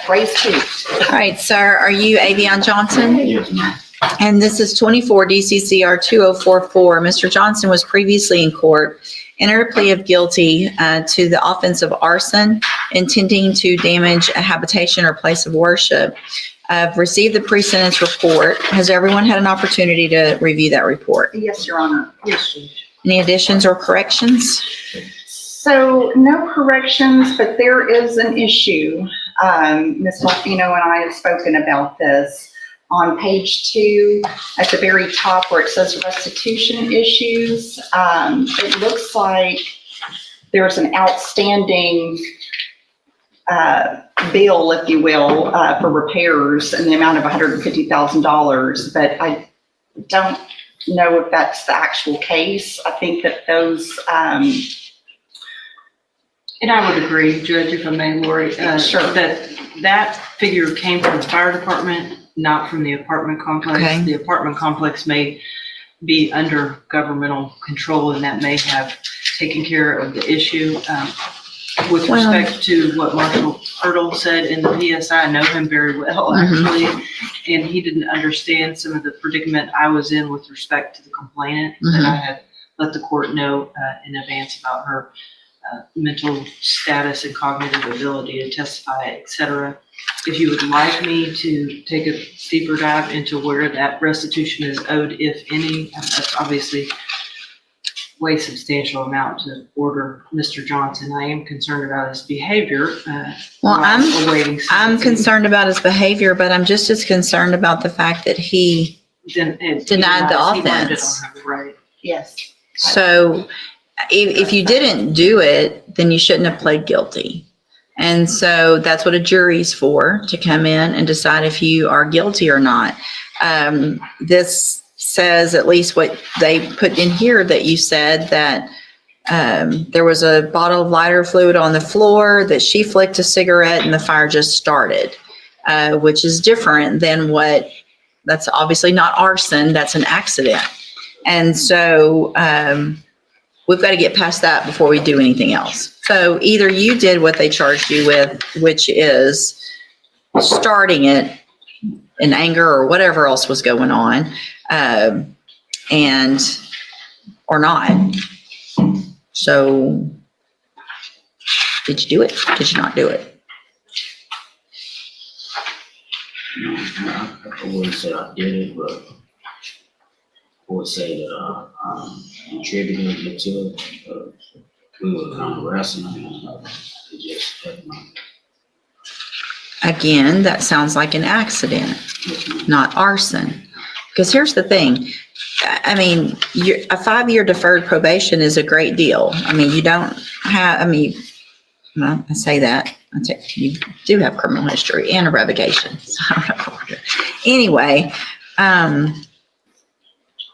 Raise two. All right, sir, are you Avion Johnson? Yes, ma'am. And this is 24 DCCR 2044. Mr. Johnson was previously in court, entered a plea of guilty to the offense of arson, intending to damage a habitation or place of worship. I've received the pre-sentence report. Has everyone had an opportunity to review that report? Yes, Your Honor. Yes, Judge. Any additions or corrections? So no corrections, but there is an issue. Ms. Malfino and I have spoken about this. On page 2, at the very top where it says restitution issues, it looks like there's an outstanding bill, if you will, for repairs in the amount of $150,000, but I don't know if that's the actual case. I think that those, And I would agree, Judge, if I may, Lori, Sure. that figure came from the fire department, not from the apartment complex. Okay. The apartment complex may be under governmental control, and that may have taken care of the issue. With Well- respect to what Marshall Hurdle said in the PSI, I know him very well, actually, and he didn't understand some of the predicament I was in with respect to the complainant, that I had let the court know in advance about her mental status and cognitive ability to testify, et cetera. If you would like me to take a deeper dive into where that restitution is owed, if any, that's obviously way substantial amount to order Mr. Johnson. I am concerned about his behavior. Well, I'm awaiting sentencing. concerned about his behavior, but I'm just as concerned about the fact that he, Denied the he learned it offense. on Right. yes. so if you didn't do it, then you shouldn't have pled guilty. And so that's what a jury's for, to come in and decide if you are guilty or not. This says, at least what they put in here, that you said that there was a bottle of lighter fluid on the floor, that she flicked a cigarette and the fire just started, which is different than that's obviously not arson, that's an accident. And so we've got to get past that before we do anything else. So either you did what they charged you with, which is starting it in anger or whatever else was going on, or not. So did you do it? Did you not do it? I wouldn't say I did it, but I would say that contributed it to it. We were kind of wrestling and it just happened. Again, that sounds like an accident, not arson. Because here's the thing. I mean, a 5-year deferred probation is a great deal. I mean, you don't have, well, I say that. You do have criminal history and a revocation. So I don't know. Anyway,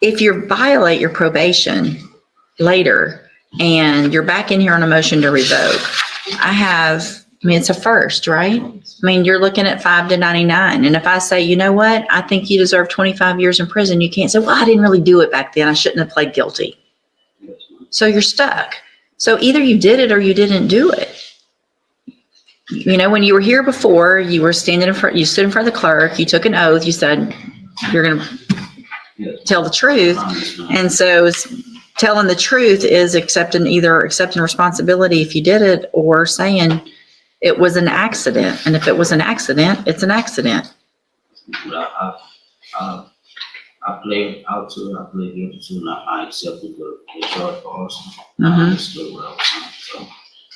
if you violate your probation later and you're back in here on a motion to revoke, it's a first, right? I mean, you're looking at 5 to 99. And if I say, you know what, I think you deserve 25 years in prison, you can't say, well, I didn't really do it back then. I shouldn't have pled guilty. So you're stuck. So either you did it or you didn't do it. You know, when you were here before, you were standing in front, you stood in front of the clerk, you took an oath, you said, you're going to tell the truth. And so telling the truth is accepting responsibility if you did it, or saying it was an accident. And if it was an accident, it's an accident. But I played out to it. I played guilty to it. And I accepted the charge for arson. I understood what I was saying. So.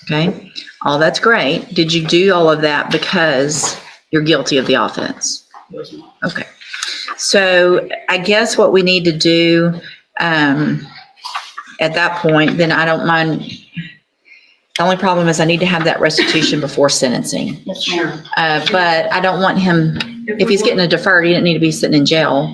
Okay. All that's great. Did you do all of that because you're guilty of the offense? Yes, ma'am. Okay. So I guess what we need to do at that point, then I don't mind. The only problem is I need to have that restitution before sentencing. Yes, ma'am. But I don't want him, if he's getting a deferred, he didn't need to be sitting in jail.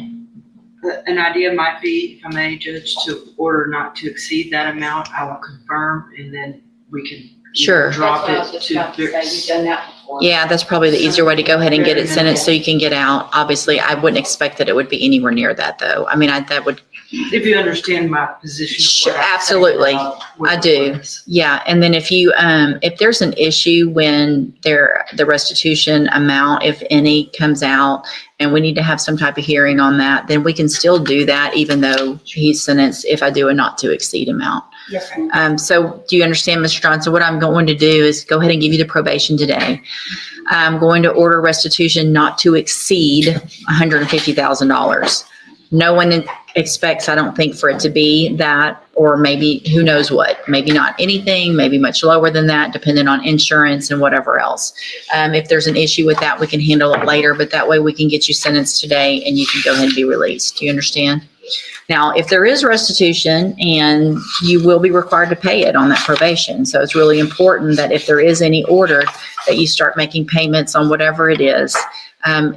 An idea might be, if I may, Judge, to order not to exceed that amount. I will confirm, and then we can Sure. drop That's what I was it just to. about to say. You've done that before. Yeah, that's probably the easier way to go ahead and get it sentenced so you can get out. Obviously, I wouldn't expect that it would be anywhere near that, though. I mean, that would If you understand my position. Sure, what I'm saying absolutely. about where I the do. place. Yeah, and then if you, if there's an issue when the restitution amount, if any, comes out, and we need to have some type of hearing on that, then we can still do that even though he's sentenced if I do a not to exceed amount. Yes, ma'am. So do you understand, Mr. Johnson? What I'm going to do is go ahead and give you the probation today. I'm going to order restitution not to exceed $150,000. No one expects, I don't think, for it to be that, or maybe who knows what, maybe not anything, maybe much lower than that, depending on insurance and whatever else. If there's an issue with that, we can handle it later, but that way we can get you sentenced today and you can go ahead and be released. Do you understand? Now, if there is restitution, and you will be required to pay it on that probation. So it's really important that if there is any order, that you start making payments on whatever it is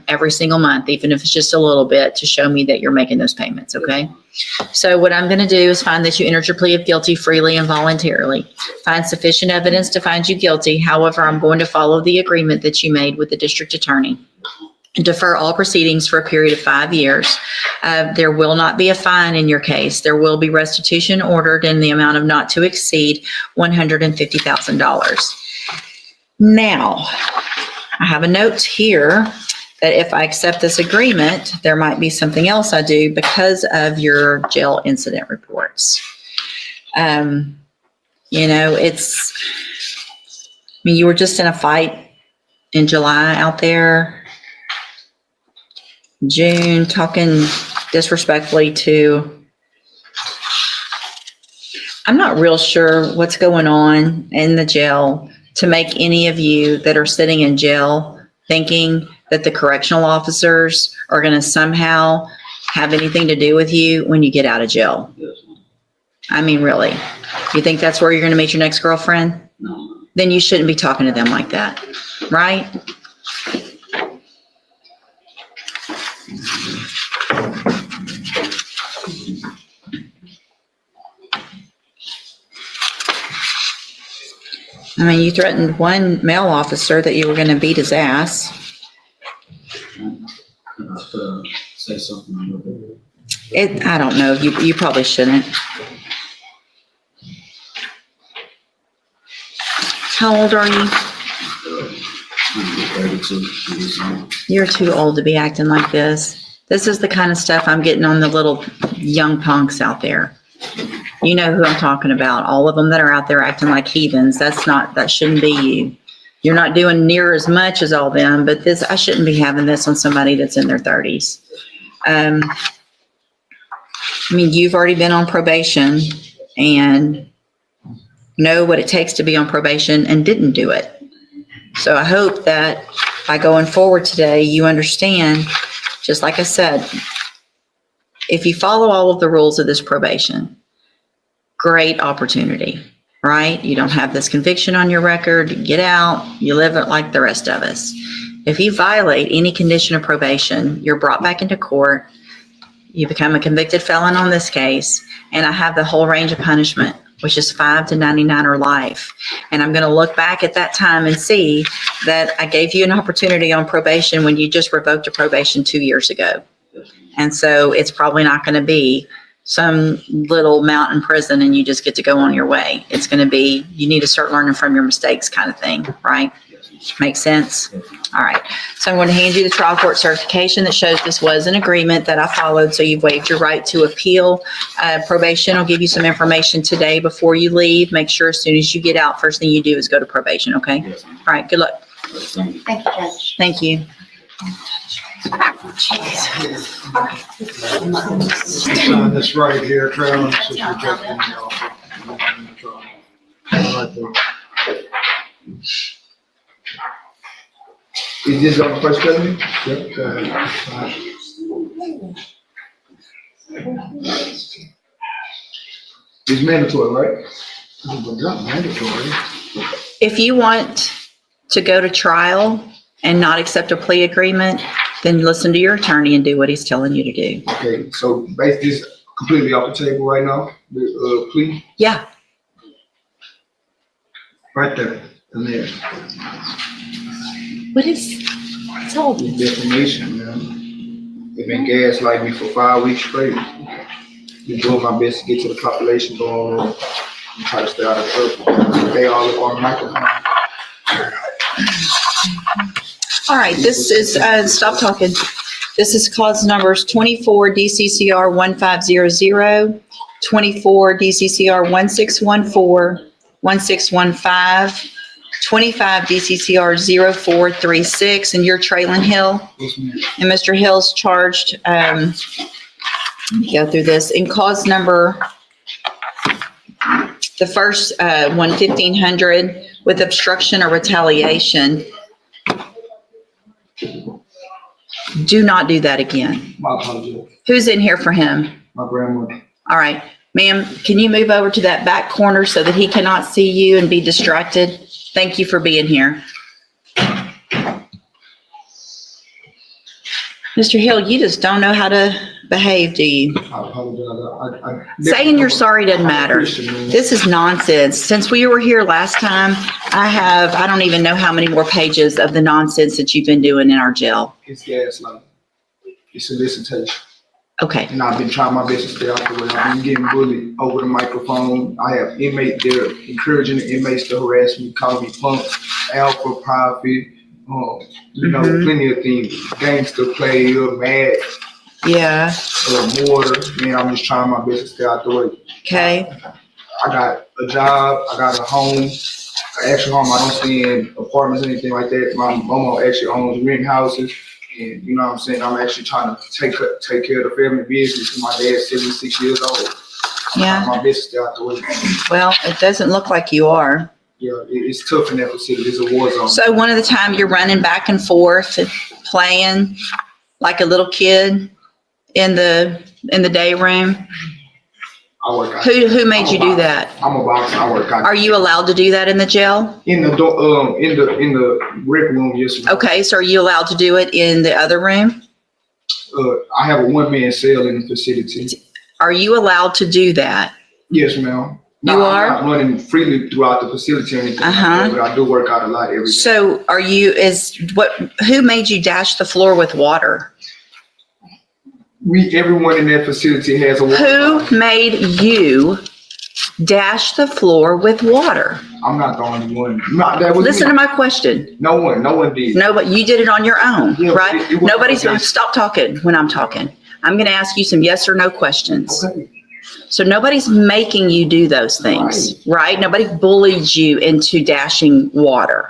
every single month, even if it's just a little bit, to show me that you're making those payments, okay? So what I'm going to do is find that you entered your plea of guilty freely and voluntarily. Find sufficient evidence to find you guilty. However, I'm going to follow the agreement that you made with the district attorney. Defer all proceedings for a period of 5 years. There will not be a fine in your case. There will be restitution ordered in the amount of not to exceed $150,000. Now, I have a note here that if I accept this agreement, there might be something else I do because of your jail incident reports. You know, I mean, you were just in a fight in July out there. June, talking disrespectfully to, I'm not real sure what's going on in the jail to make any of you that are sitting in jail thinking that the correctional officers are going to somehow have anything to do with you when you get out of jail. I mean, really, you think that's where you're going to meet your next girlfriend? No. Then you shouldn't be talking to them like that, right? I mean, you threatened one male officer that you were going to beat his ass. Say something a little bit. I don't know. You probably shouldn't. How old are you? 32. You're too old to be acting like this. This is the kind of stuff I'm getting on the little young punks out there. You know who I'm talking about. All of them that are out there acting like heathens. That shouldn't be you. You're not doing near as much as all them, but I shouldn't be having this on somebody that's in their 30s. I mean, you've already been on probation and know what it takes to be on probation and didn't do it. So I hope that by going forward today, you understand, just like I said, if you follow all of the rules of this probation, great opportunity, right? You don't have this conviction on your record, you get out, you live it like the rest of us. If you violate any condition of probation, you're brought back into court, you become a convicted felon on this case, and I have the whole range of punishment, which is 5 to 99 or life. And I'm going to look back at that time and see that I gave you an opportunity on probation when you just revoked a probation 2 years ago. And so it's probably not going to be some little mountain prison and you just get to go on your way. It's going to be, you need to start learning from your mistakes kind of thing, right? Makes sense? All right. So I'm going to hand you the trial court certification that shows this was an agreement that I followed. So you've waived your right to appeal. Probation will give you some information today before you leave. Make sure as soon as you get out, first thing you do is go to probation. Okay. Yes, ma'am. All right. Good luck. Thank you. Thank you, Judge. Thank you. Sign this right here, Travis, is rejecting the offer. Right there. Is this on the first president? Yep, go ahead. It's mandatory, right? But not mandatory. If you want to go to trial and not accept a plea agreement, then listen to your attorney and do what he's telling you to do. Okay, so basically it's completely off the table right now, the plea, Yeah. Right there, and there. What's all this? defamation, man. They've been gaslighting me for 5 weeks straight. Been doing my best to get to the population going on and try to stay out of trouble. They all look on the microphone. All right, this is, stop talking. This is cause numbers 24 DCCR 1500, 24 DCCR 1614, 1615, 25 DCCR 0436, and you're Traylon Hill. Yes, ma'am. And Mr. Hill's charged, let me go through this, in cause number, the first one, 1500, with obstruction or retaliation. Do not do that again. My apologies. Who's in here for him? My grandmother. All right, ma'am, can you move over to that back corner so that he cannot see you and be distracted? Thank you for being here. Mr. Hill, you just don't know how to behave, do you? I apologize. Saying you're sorry doesn't matter. Christian, man. This is nonsense. Since we were here last time, I don't even know how many more pages of the nonsense that you've been doing in our jail. It's gaslighting. It's solicitation. Okay, And I've been trying my best to stay out the way. I've been getting bullied over the microphone. I have inmates there encouraging the inmates to harass me, calling me punk, alpha, profit, plenty of things. Gangster player, mad, yeah, water. Man, I'm just trying my best to stay out the way. okay, I got a job, I got a home, an actual home. I don't stay in apartments or anything like that. My mama actually owns rent houses. And you know what I'm saying? I'm actually trying to take care of the family business. My dad's 76 years old. I'm yeah. trying my best to stay out the way. Well, it doesn't look like you are. Yeah, it's tough in that facility. It's a war zone. So one of the time you're running back and forth and playing like a little kid in the day room. I work out. Who made you do that? I'm a boxer. I work out. Are you allowed to do that in the jail? In the rec room? Yes, ma'am. Okay, so are you allowed to do it in the other room? I have a one-man cell in the facility. Are you allowed to do that? Yes, ma'am. You are? I'm not running freely throughout the facility or anything like that, but I do work out a lot every day. So who made you dash the floor with water? Everyone in that facility has a water Who fountain. made you dash the floor with water? I'm not the only one. No, that was Listen me. to my question. No one did. No, but you did it on your own, Yeah, right? it was- Nobody's okay. stop talking when I'm talking. I'm going to ask you some yes or no questions. Okay. So nobody's making you do those things, right? Nobody bullied you into dashing water,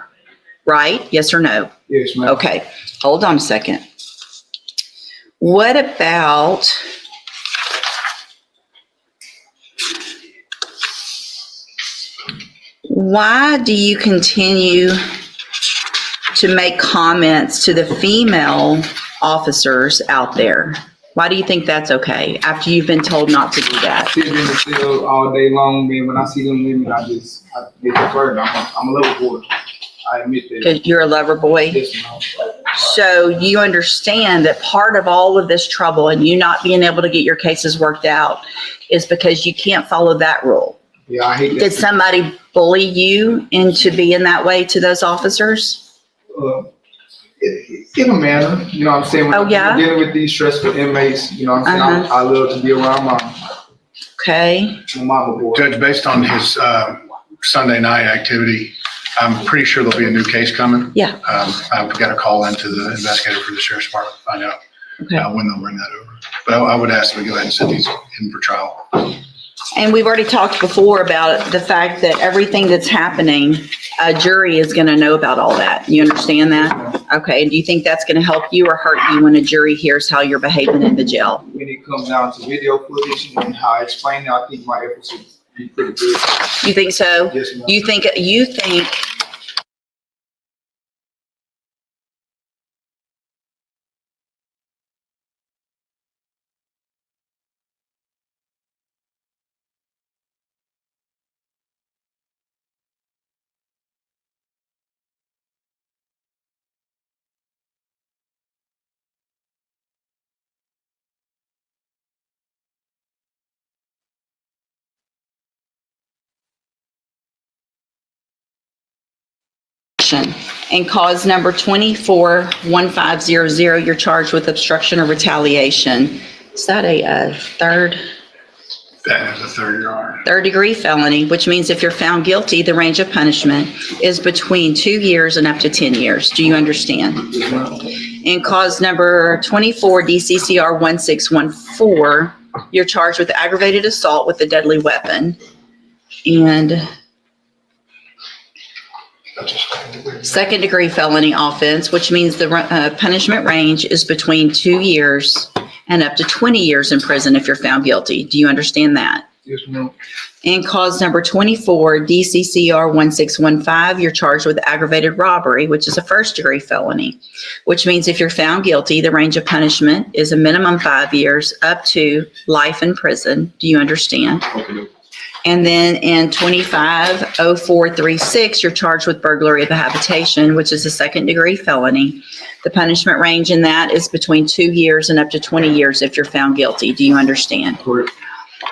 right? Yes or no? Yes, ma'am. Okay, hold on a second. What about why do you continue to make comments to the female officers out there? Why do you think that's okay after you've been told not to do that? Sitting in the cell all day long, man. When I see them women, I get deferred. I'm a little bored. I admit that. Because you're a lover boy. Yes, ma'am. So you understand that part of all of this trouble and you not being able to get your cases worked out is because you can't follow that rule. Yeah, I hate that. Did somebody bully you into being that way to those officers? In a manner, you know what I'm saying? When Oh, yeah? I'm dealing with these stressful inmates, you know what I'm saying? I love to be around Okay. my mama boy. Judge, based on his Sunday night activity, I'm pretty sure there'll be a new case coming. Yeah. I've got to call into the investigator for the sheriff's department to find out Okay. when they'll bring that over. But I would ask them to go ahead and set these in for trial. And we've already talked before about the fact that everything that's happening, a jury is going to know about all that. You understand that? Okay. Do you think that's going to help you or hurt you when a jury hears how you're behaving in the jail? When it comes down to video footage and how I explain it, I think my efforts will be pretty good. You think so? Yes, ma'am. You think in cause number 241500, you're charged with obstruction or retaliation. Is that a third? That is a third, Your Honor. Third-degree felony, which means if you're found guilty, the range of punishment is between 2 years and up to 10 years. Do you understand? In cause number 24 DCCR 1614, you're charged with aggravated assault with a deadly weapon. And second-degree felony offense, which means the punishment range is between 2 years and up to 20 years in prison if you're found guilty. Do you understand that? Yes, ma'am. And cause number 24, DCCR 1615, you're charged with aggravated robbery, which is a first-degree felony, which means if you're found guilty, the range of punishment is a minimum 5 years up to life in prison. Do you understand? Okay. And then in 250436, you're charged with burglary of a habitation, which is a second-degree felony. The punishment range in that is between 2 years and up to 20 years if you're found guilty. Do you understand? Correct.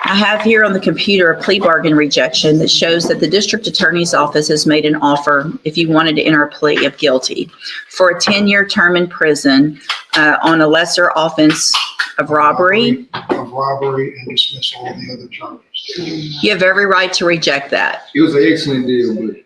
I have here on the computer a plea bargain rejection that shows that the district attorney's office has made an offer, if you wanted to enter a plea of guilty, for a 10-year term in prison on a lesser offense of robbery. Of robbery and dismiss all the other charges. You have every right to reject that. It was an excellent deal, but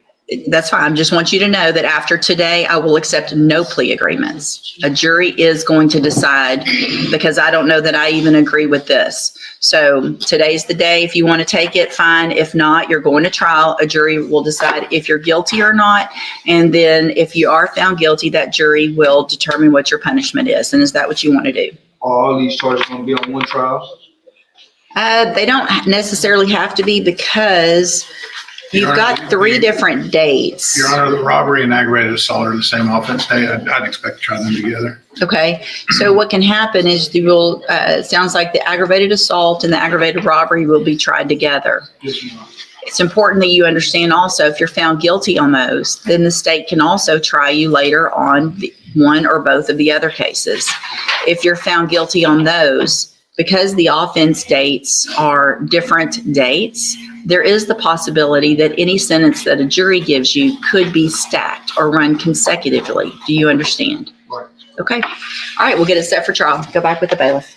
That's fine. I just want you to know that after today, I will accept no plea agreements. A jury is going to decide, because I don't know that I even agree with this. So today's the day. If you want to take it, fine. If not, you're going to trial. A jury will decide if you're guilty or not. And then if you are found guilty, that jury will determine what your punishment is. And is that what you want to do? all these charges gonna be on one trial? They don't necessarily have to be, because you've got 3 different dates. Your Honor, the robbery and aggravated assault are the same offense day. I'd expect to try them together. Okay, so what can happen is you will, it sounds like the aggravated assault and the aggravated robbery will be tried together. Yes, ma'am. It's important that you understand also, if you're found guilty on those, then the state can also try you later on one or both of the other cases. If you're found guilty on those, because the offense dates are different dates, there is the possibility that any sentence that a jury gives you could be stacked or run consecutively. Do you understand? Right. Okay. All right, we'll get it set for trial. Go back with the bailiff.